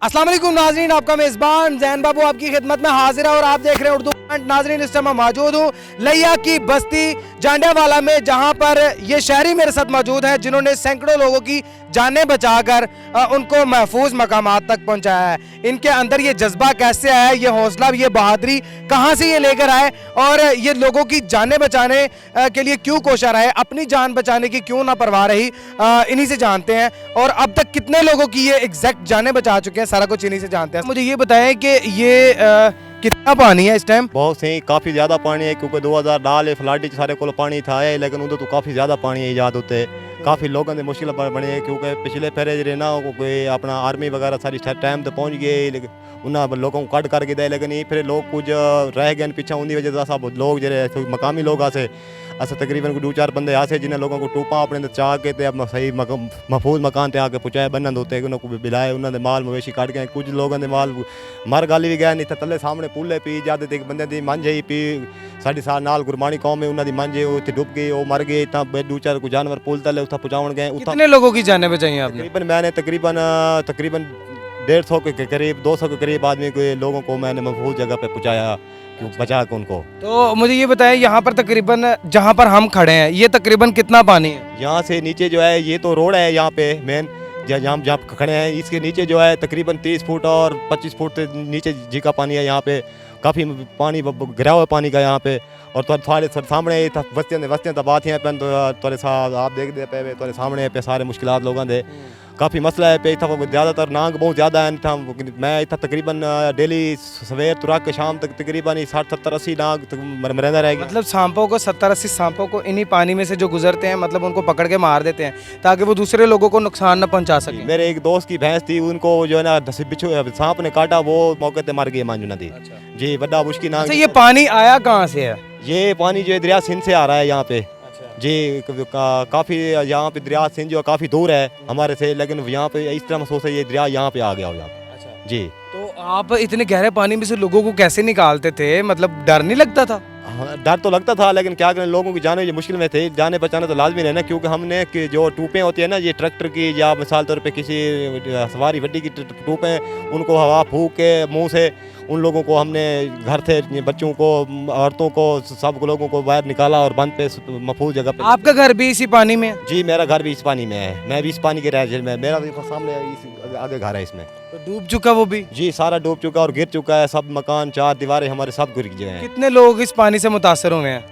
अस्सलाम वालेकुम नाजरीन, आपका मेज़बान जैन बाबू आपकी खिदमत में हाजिर है और आप देख रहे हैं उर्दू पॉइंट। नाजरीन, इस टाइम मैं मौजूद हूँ लिया की बस्ती जांडियावाला में, जहाँ पर ये शहरी मेरे साथ मौजूद हैं जिन्होंने सैकड़ों लोगों की जानें बचाकर उनको महफूज मकामात तक पहुँचाया है। इनके अंदर ये जज्बा कैसे आया, ये हौसला, ये बहादुरी कहाँ से ये लेकर आए और ये लोगों की जानें बचाने के लिए क्यों कोशा रहे, अपनी जान बचाने की क्यों ना परवाह रही, इन्हीं से जानते हैं। और अब तक कितने लोगों की ये एग्जैक्ट जानें बचा चुके हैं, सारा कुछ इन्हीं से जानते हैं। मुझे ये बताएं कि ये कितना पानी है इस टाइम? बहुत सही, काफ़ी ज़्यादा पानी है क्योंकि 2010 फ्लड सारे को पानी था है, लेकिन उधर तो काफ़ी ज़्यादा पानी है ईजाद होते काफ़ी लोगों ने मुश्किल बने है क्योंकि पिछले फेरे जो ना कोई अपना आर्मी वगैरह सारी टाइम तो पहुँच गए, लेकिन उन्हें लोगों को कट करके दे, लेकिन ये फिर लोग कुछ रह गए पीछे, उनकी वजह से सब लोग जो मकामी लोग आसे ऐसे तकरीबन 2-4 बंदे आसे जिन्हें लोगों को टूपा अपने चाह के ते अपना सही महफूज मकान ते आके पहुँचाए बनन होते उन्होंने बिलाए, उन्होंने माल मवेशी काट गए, कुछ लोगों ने माल मर गाली भी गए, नहीं तो तले सामने पुले पी जाते थे, बंदे की मंझ ही पी साढ़े साल नाल गुरबाणी कौम है उन्होंने मंझ उत्थे डुब गई, वो मर गए, इतना 2-4 को जानवर पुल तले उत्था पहुँचावन गए। कितने लोगों की जानें बचाई आपने? तकरीबन मैंने तकरीबन 150 के करीब 200 के करीब आदमी को लोगों को मैंने महफूज जगह पे पहुँचाया बचा के उनको। तो मुझे ये बताएं, यहाँ पर तकरीबन जहाँ पर हम खड़े हैं ये तकरीबन कितना पानी है? यहाँ से नीचे जो है ये तो रोड है यहाँ पे मेन जहाँ खड़े हैं, इसके नीचे जो है तकरीबन 30 फुट और 25 फुट से नीचे जी का पानी है। यहाँ पे काफ़ी पानी गिरा हुआ पानी का यहाँ पे, और थोड़े सामने बस्तियाँ तबाह हैं पेन, थोड़े साथ आप देख दे पे थोड़े सामने पे सारे मुश्किलात लोगों दे काफ़ी मसला है पे इतना ज़्यादातर नांग बहुत ज़्यादा है था। मैं इतना तकरीबन डेली सवेर तुरा के शाम तक तकरीबन 60-70-80 नाग मरंदा रहेगी। मतलब सांपों को 70-80 सांपों को इन्हीं पानी में से जो गुजरते हैं, मतलब उनको पकड़ के मार देते हैं ताकि वो दूसरे लोगों को नुकसान न पहुंचा सके। मेरे एक दोस्त की भैंस थी, उनको जो है ना बिच्छू सांप ने काटा, वो मौके पर मर गई मांजुना थी। जी बड़ा मुश्किल नाग। ये पानी आया कहाँ से है? ये पानी जो है दरिया सिंध से आ रहा है यहाँ पे जी। काफ़ी यहाँ पे दरिया सिंध जो काफ़ी दूर है हमारे से, लेकिन यहाँ पे इस तरह महसूस है ये दरिया यहाँ पे आ गया हो यहाँ जी। तो आप इतने गहरे पानी में से लोगों को कैसे निकालते थे, मतलब डर नहीं लगता था? डर तो लगता था, लेकिन क्या करें, लोगों की जाने मुश्किल में थे, जाने बचाने तो लाजमी रहना, क्योंकि हमने कि जो टूपें होती है ना ये ट्रैक्टर की या मिसाल तौर पे किसी सवारी वड्डी की टूपें, उनको हवा फूक के मुंह से उन लोगों को हमने घर से बच्चों को औरतों को सब लोगों को बाहर निकाला और बंद पे महफूज जगह पे। आपका घर भी इसी पानी में है? जी मेरा घर भी इस पानी में है, मैं भी इस पानी के रह में, मेरा भी सामने आगे घर है इसमें। तो डूब चुका वो भी? जी सारा डूब चुका और गिर चुका है, सब मकान 4 दीवारें हमारे सब गिर गए हैं। कितने लोग इस पानी से मुतासर हुए हैं?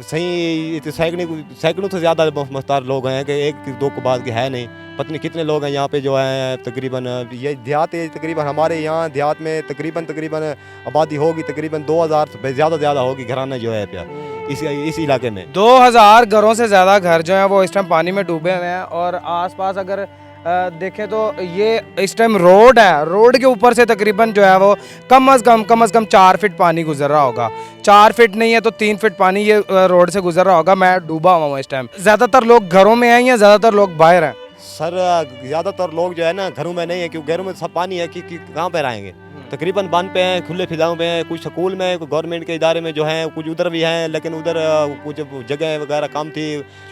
सही सैकड़ों से ज़्यादा मुख्तार लोग हैं कि 1-2 को बाद के है नहीं, पता नहीं कितने लोग हैं यहाँ पे जो हैं। तकरीबन ये देहात है, तकरीबन हमारे यहाँ देहात में तकरीबन आबादी होगी तकरीबन 2000 से ज़्यादा होगी घराना जो है पे इस इलाके में 2000 घरों से ज़्यादा घर जो है वो इस टाइम पानी में डूबे हुए हैं। और आसपास अगर देखें तो ये इस टाइम रोड है, रोड के ऊपर से तकरीबन जो है वो कम अज़ कम 4 फीट पानी गुजर रहा होगा। 4 फीट नहीं है तो 3 फीट पानी ये रोड से गुजर रहा होगा। मैं डूबा हुआ हूँ इस टाइम। ज़्यादातर लोग घरों में हैं या ज़्यादातर लोग बाहर हैं? सर ज़्यादातर लोग जो है ना घरों में नहीं है, क्योंकि घरों में सब पानी है कि कहाँ पर आएंगे। तकरीबन बंद पे हैं, खुले फिजाओं में हैं, कुछ स्कूल में, कुछ गवर्नमेंट के इदारे में जो हैं, कुछ उधर भी हैं, लेकिन उधर कुछ जगह वगैरह कम थी,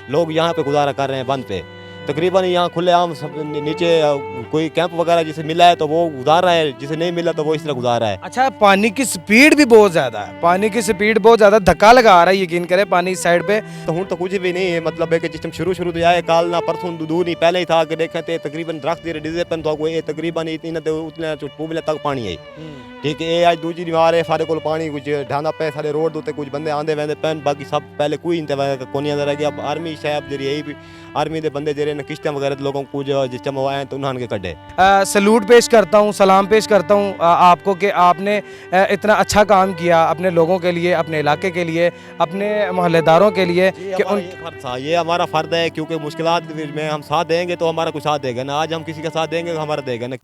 लोग यहाँ पे गुजारा कर रहे हैं बंद पे। तकरीबन यहाँ खुले आम सब नीचे कोई कैंप वगैरह जिसे मिला है तो वो गुजार रहा है, जिसे नहीं मिला तो वो इस तरह गुजार रहा है। अच्छा, पानी की स्पीड भी बहुत ज़्यादा है, पानी की स्पीड बहुत ज़्यादा धक्का लगा रहा है, यकीन करें पानी इस साइड पे। तो हूँ तो कुछ भी नहीं है, मतलब है कि जिस टाइम शुरू तो आए काल ना परसों दूर नहीं पहले ही था कि देखे थे तकरीबन दरख्त डीजे पेन तो तकरीबन इतने उतने तक पानी है। ठीक है, आज दूजी दीवार है, सारे को पानी कुछ ढांदा पे सारे रोड होते कुछ बंदे आंदे वंदे पेन, बाकी सब पहले कोई इंतजाम कोनी अंदर रह गया। अब आर्मी शायद जरिए यही भी आर्मी के बंदे जरिए किश्तें वगैरह लोगों को कुछ जिस टाइम आए तो उन्होंने कटे। सलूट पेश करता हूँ, सलाम पेश करता हूँ आपको कि आपने इतना अच्छा काम किया अपने लोगों के लिए, अपने इलाके के लिए, अपने मोहल्लेदारों के लिए कि ये हमारा फ़र्ज है, क्योंकि मुश्किलात में हम साथ देंगे तो हमारा कुछ साथ देगा ना। आज हम किसी का साथ देंगे तो हमारा देगा ना।